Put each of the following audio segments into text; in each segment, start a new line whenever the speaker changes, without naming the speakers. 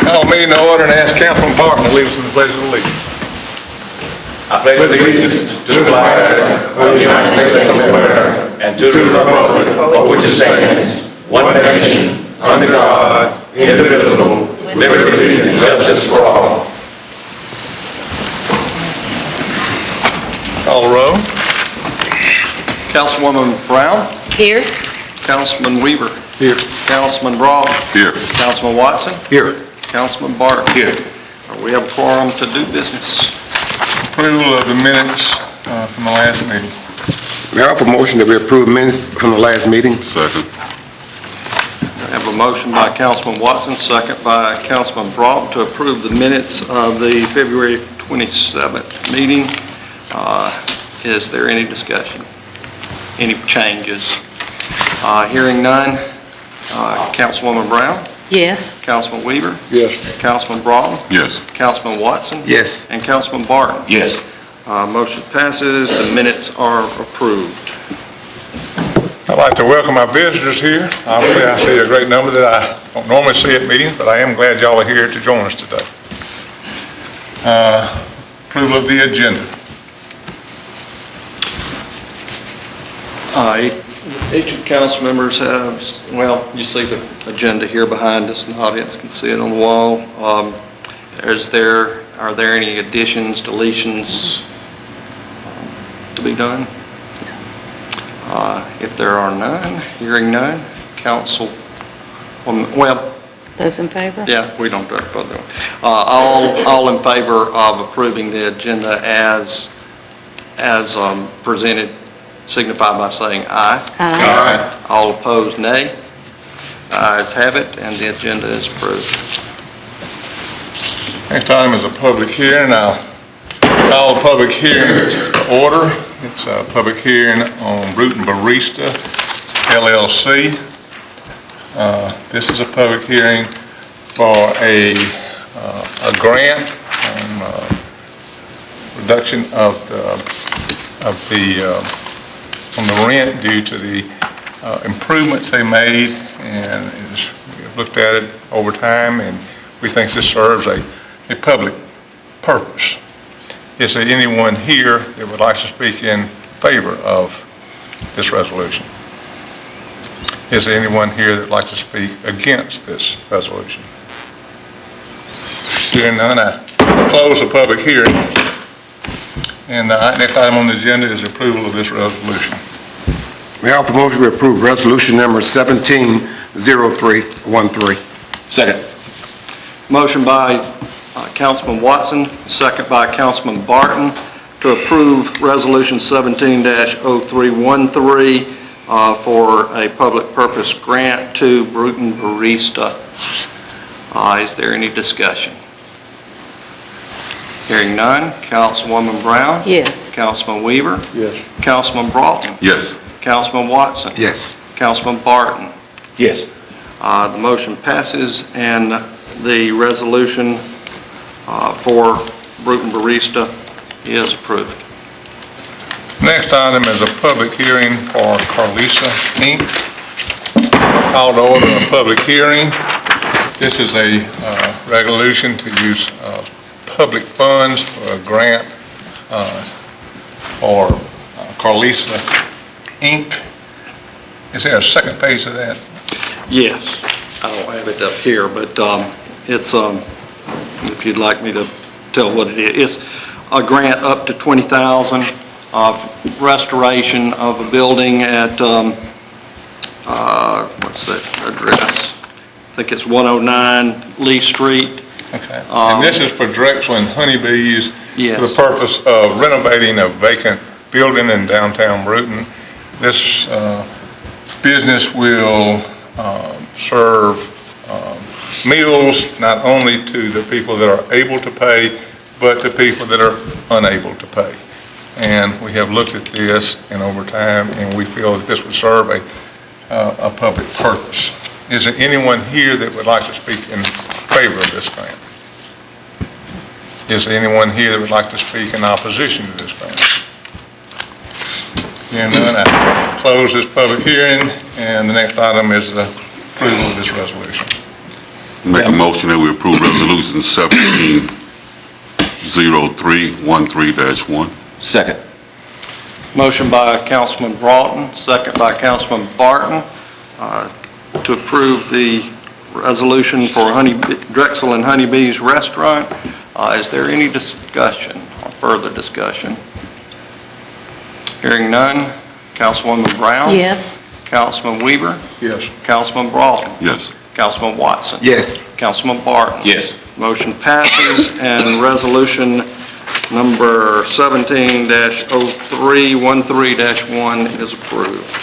Call meeting to order and ask Councilman Barton to lead us in the pledge of allegiance.
I pledge allegiance to the flag of the United States of America and to the republic for which it stands, one nation, under God, indivisible, with liberty and justice for all.
Call the roll.
Councilwoman Brown.
Here.
Councilman Weaver.
Here.
Councilman Broad.
Here.
Councilman Watson.
Here.
Councilman Barton.
Here.
We have a quorum to do business.
Approval of the minutes from the last meeting.
May I offer a motion that we approve minutes from the last meeting?
Second.
I have a motion by Councilman Watson, second by Councilman Broad to approve the minutes of the February 27th meeting. Is there any discussion? Any changes? Hearing none. Councilwoman Brown?
Yes.
Councilman Weaver?
Yes.
Councilman Broad?
Yes.
Councilman Watson?
Yes.
And Councilman Barton?
Yes.
Motion passes. The minutes are approved.
I'd like to welcome our visitors here. Obviously, I see a great number that I don't normally see at meetings, but I am glad y'all are here to join us today. Approval of the agenda.
Each of the council members have, well, you see the agenda here behind us, and the audience can see it on the wall. Are there any additions, deletions to be done? If there are none, hearing none, council, well,
Those in favor?
yeah, we don't do it further. All in favor of approving the agenda as presented, signify by saying aye.
Aye.
All opposed, nay. Ayes have it, and the agenda is approved.
Next item is a public hearing. I'll call the public hearing to order. It's a public hearing on Brewton Barista, LLC. This is a public hearing for a grant on reduction of the rent due to the improvements they made, and we've looked at it over time, and we think this serves a public purpose. Is there anyone here that would like to speak in favor of this resolution? Is there anyone here that would like to speak against this resolution? Hearing none, I close the public hearing. And the next item on the agenda is approval of this resolution.
May I offer a motion to approve resolution number 170313?
Second.
Motion by Councilman Watson, second by Councilman Barton to approve Resolution 17-0313 for a public purpose grant to Brewton Barista. Is there any discussion? Hearing none. Councilwoman Brown?
Yes.
Councilman Weaver?
Yes.
Councilman Broughton?
Yes.
Councilman Watson?
Yes.
Councilman Barton?
Yes.
The motion passes, and the resolution for Brewton Barista is approved.
Next item is a public hearing for Carlisa, Inc. Call to order a public hearing. This is a resolution to use public funds for a grant for Carlisa, Inc. Is there a second page of that?
Yes, I don't have it up here, but it's, if you'd like me to tell what it is, it's a grant up to $20,000 restoration of a building at, what's that address? I think it's 109 Lee Street.
Okay. And this is for Drexel and Honeybees
Yes.
for the purpose of renovating a vacant building in downtown Brewton. This business will serve meals not only to the people that are able to pay, but to people that are unable to pay. And we have looked at this and over time, and we feel that this would serve a public purpose. Is there anyone here that would like to speak in favor of this grant? Is there anyone here that would like to speak in opposition to this grant? Hearing none, I close this public hearing, and the next item is the approval of this resolution.
Make a motion that we approve Resolution 170313-1.
Second.
Motion by Councilman Broughton, second by Councilman Barton, to approve the resolution for Drexel and Honeybee's Restaurant. Is there any discussion or further discussion? Hearing none. Councilwoman Brown?
Yes.
Councilman Weaver?
Yes.
Councilman Broughton?
Yes.
Councilman Watson?
Yes.
Councilman Barton?
Yes.
Motion passes, and resolution number 17-0313-1 is approved.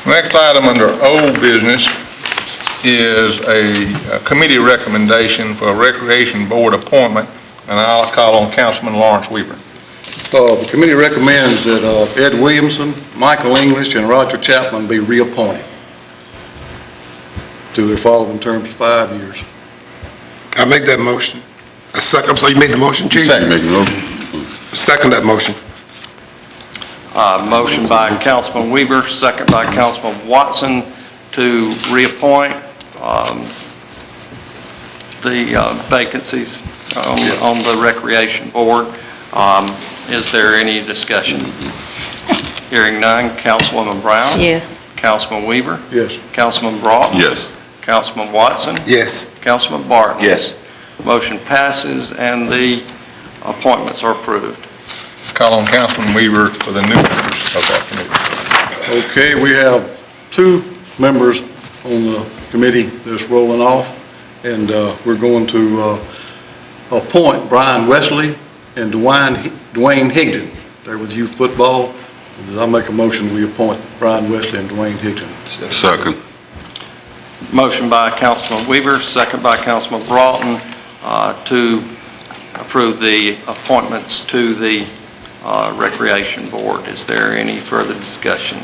Next item under old business is a committee recommendation for a Recreation Board appointment, and I'll call on Councilman Lawrence Weaver.
The committee recommends that Ed Williamson, Michael English, and Roger Chapman be reappointed to their following terms of 5 years.
I make that motion. A second, so you made the motion, Chief?
Make a motion.
Second that motion.
Motion by Councilman Weaver, second by Councilman Watson to reappoint the vacancies on the Recreation Board. Is there any discussion? Hearing none. Councilwoman Brown?
Yes.
Councilman Weaver?
Yes.
Councilman Broughton?
Yes.
Councilman Watson?
Yes.
Councilman Barton?
Yes.
Motion passes, and the appointments are approved.
Call on Councilman Weaver for the new members of that committee.
Okay, we have 2 members on the committee that's rolling off, and we're going to appoint Brian Wesley and Dwayne Higdon. They're with youth football. I'll make a motion, we appoint Brian Wesley and Dwayne Higdon.
Second.
Motion by Councilman Weaver, second by Councilman Broughton, to approve the appointments to the Recreation Board. Is there any further discussion?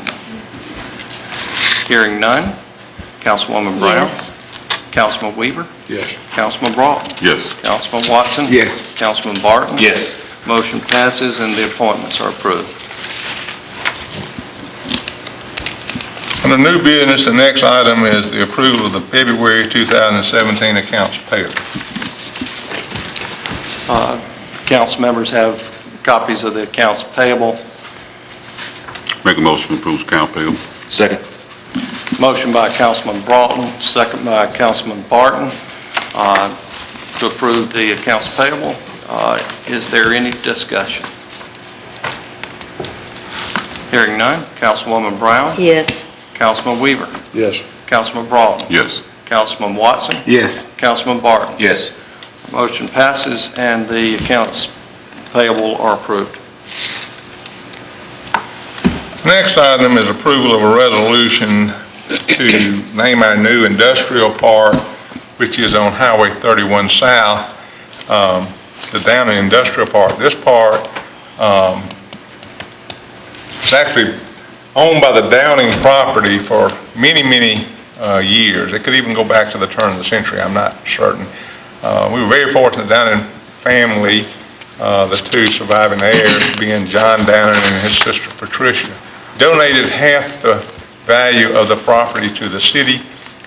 Hearing none. Councilwoman Brown?
Yes.
Councilman Weaver?
Yes.
Councilman Broughton?
Yes.
Councilman Watson?
Yes.
Councilman Barton?
Yes.
Motion passes, and the appointments are approved.
Under new business, the next item is the approval of the February 2017 accounts payable.
Council members have copies of the accounts payable.
Make a motion to approve account payable.
Second.
Motion by Councilman Broughton, second by Councilman Barton, to approve the accounts payable. Is there any discussion? Hearing none. Councilwoman Brown?
Yes.
Councilman Weaver?
Yes.
Councilman Broughton?
Yes.
Councilman Watson?
Yes.
Councilman Barton?
Yes.
Motion passes, and the accounts payable are approved.
Next item is approval of a resolution to name our new industrial park, which is on Highway 31 South, the Downing Industrial Park. This park is actually owned by the Downing property for many, many years. It could even go back to the turn of the century, I'm not certain. We were very fortunate, the Downing family, the 2 surviving heirs, being John Downing and his sister Patricia, donated half the value of the property to the city,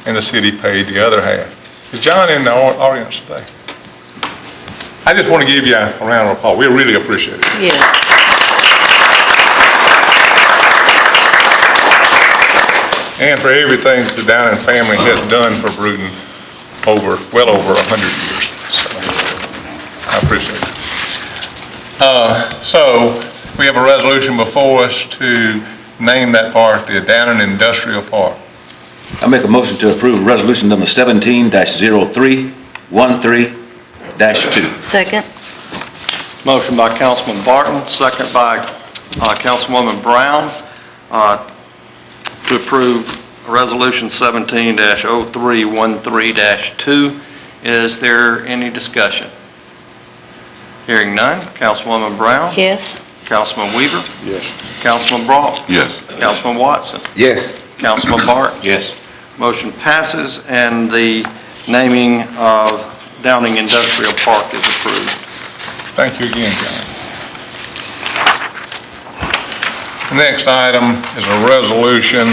and the city paid the other half. Is John in the audience today? I just want to give you a round of applause. We really appreciate it.
Yes.
And for everything that the Downing family has done for Brewton well over 100 years. So, I appreciate it. So, we have a resolution before us to name that park the Downing Industrial Park.
I make a motion to approve resolution number 17-0313-2.
Second.
Motion by Councilman Barton, second by Councilwoman Brown, to approve Resolution 17-0313-2. Is there any discussion? Hearing none. Councilwoman Brown?
Yes.
Councilman Weaver?
Yes.
Councilman Broughton?
Yes.
Councilman Watson?
Yes.
Councilman Barton?
Yes.
Motion passes, and the naming of Downing Industrial Park is approved.
Thank you again, John. Next item is a resolution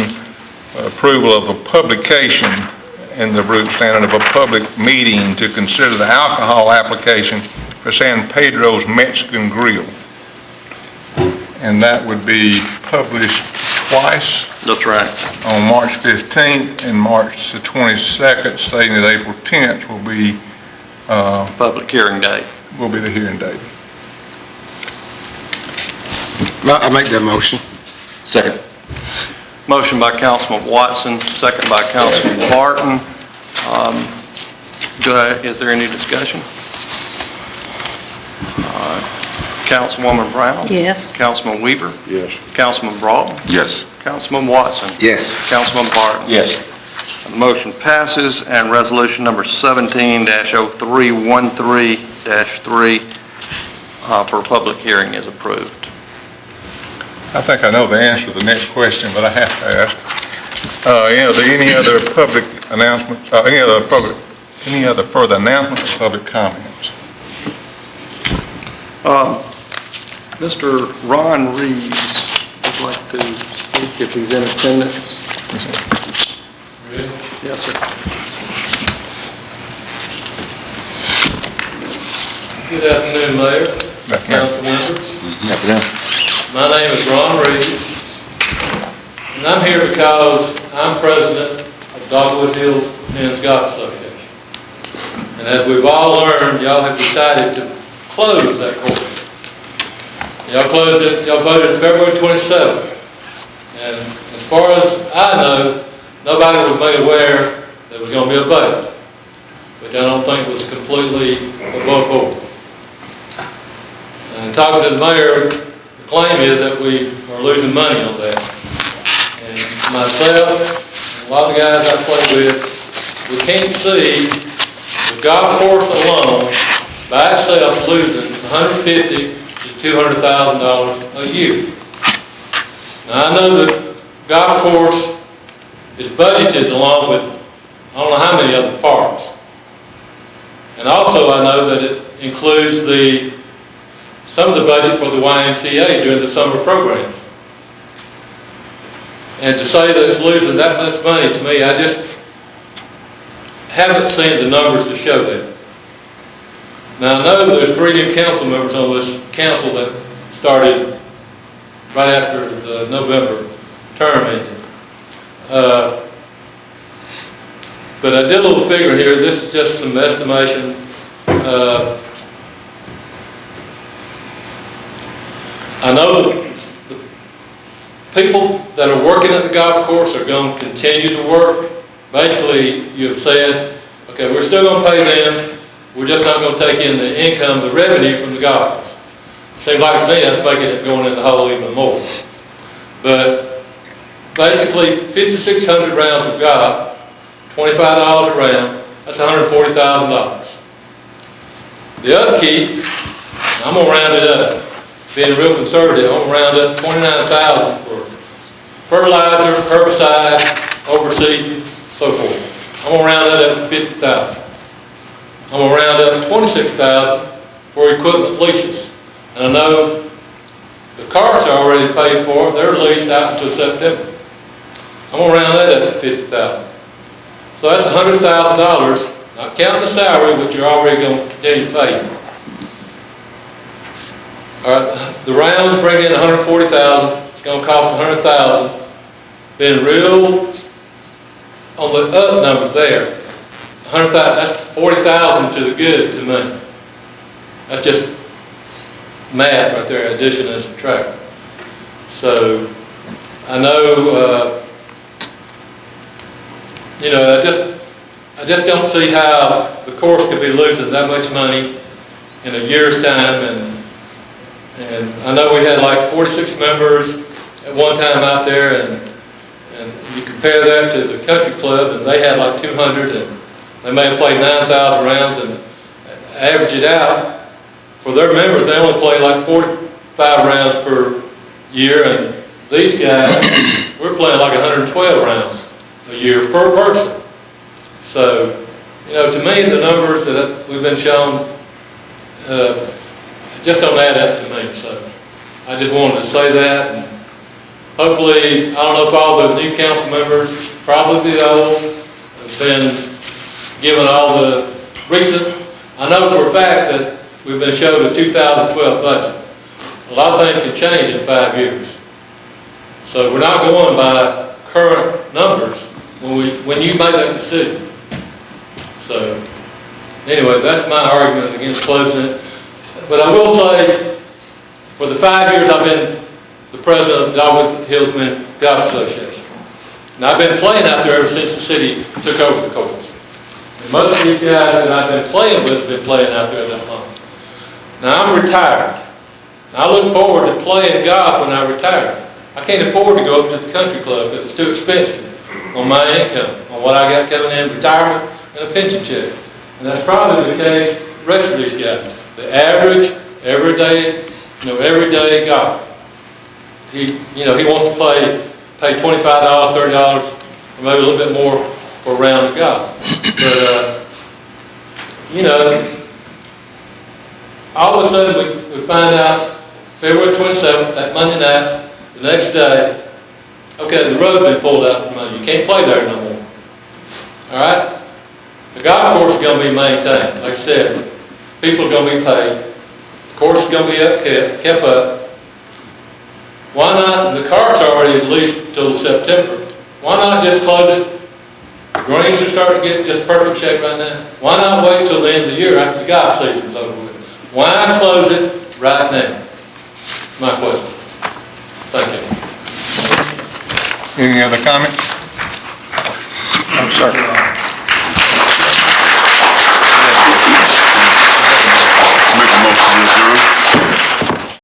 approval of a publication in the Brewton Standard of a public meeting to consider the alcohol application for San Pedro's Mexican Grill. And that would be published twice,
That's right.
on March 15th and March the 22nd, stating that April 10th will be
Public hearing day.
the hearing date.
I make that motion.
Second.
Motion by Councilman Watson, second by Councilman Barton. Is there any discussion? Councilwoman Brown?
Yes.
Councilman Weaver?
Yes.
Councilman Broughton?
Yes.
Councilman Watson?
Yes.
Councilman Barton?
Yes.
The motion passes, and resolution number 17-0313-3 for public hearing is approved.
I think I know the answer to the next question, but I have to ask. Are there any other public announcements, any other further announcements or public comments?
Mr. Ron Reeves would like to speak if he's in attendance. Yes, sir.
Good afternoon, Mayor, council members. My name is Ron Reeves, and I'm here because I'm president of Dogwood Hills Men's Golf Association. And as we've all learned, y'all have decided to close that course. Y'all closed it, y'all voted February 27th. And as far as I know, nobody was made aware there was going to be a vote, which I don't think was completely above board. And talking to the mayor, the claim is that we are losing money on that. And myself, and a lot of the guys I play with, we can't see the golf course alone by itself losing $150,000 to $200,000 a year. Now I know the golf course is budgeted along with I don't know how many other parks. And also I know that it includes some of the budget for the YMCA during the summer programs. And to say that it's losing that much money, to me, I just haven't seen the numbers to show that. Now I know there's 3 new council members on this council that started right after the November term ended. But I did a little figure here. This is just some estimation. I know the people that are working at the golf course are going to continue to work. Basically, you've said, okay, we're still going to pay them. We're just not going to take in the income, the revenue from the golf course. Seems like to me that's making it going in the hole even more. But basically, 5,600 rounds of golf, $25 a round, that's $140,000. The upkeep, I'm going to round it up. Being real conservative, I'm going to round up $29,000 for fertilizer, herbicide, overseed, so forth. I'm going to round that up to $50,000. I'm going to round up $26,000 for equipment leases. And I know the carts are already paid for, they're leased out until September. I'm going to round that up to $50,000. So that's $100,000, not counting the salary, which you're already going to continue to pay. All right, the rounds bring in $140,000. It's going to cost $100,000. Being real on the up number there, $100,000. That's $40,000 to the good to me. That's just math right there, addition and subtraction. So I know. I just don't see how the course could be losing that much money in a year's time. And I know we had like 46 members at one time out there, and you compare that to the country club, and they had like 200, and they may have played 9,000 rounds, and average it out, for their members, they only play like 45 rounds per year, and these guys, we're playing like 112 rounds a year per person. So, to me, the numbers that we've been shown just don't add up to me. So I just wanted to say that. And hopefully, I don't know if all the new council members, probably the old, have been given all the recent, I know for a fact that we've been showed a 2012 budget. A lot of things can change in 5 years. So we're not going by current numbers when you make that decision. So anyway, that's my argument against closing it. But I will say, for the 5 years I've been the president of the Dogwood Hills Golf Association, and I've been playing out there ever since the city took over the course. And most of these guys that I've been playing with have been playing out there that long. Now I'm retired. I look forward to playing golf when I retire. I can't afford to go up to the country club because it's too expensive on my income, on what I got coming in, retirement and a pension check. And that's probably the case for the rest of these guys. The average, everyday golfer. He wants to pay $25, $30, or maybe a little bit more for a round of golf. But, all of a sudden we find out February 27th, that Monday night, the next day, okay, the rug's been pulled out from under you. You can't play there no more. All right? The golf course is going to be maintained. Like I said, people are going to be paid. The course is going to be kept up. Why not? The cart's already at least until September. Why not just close it? The greens are starting to get just perfect shape right now. Why not wait till the end of the year after the golf season's over with? Why close it right now? My question. Thank you.
Any other comments?
I'm sorry.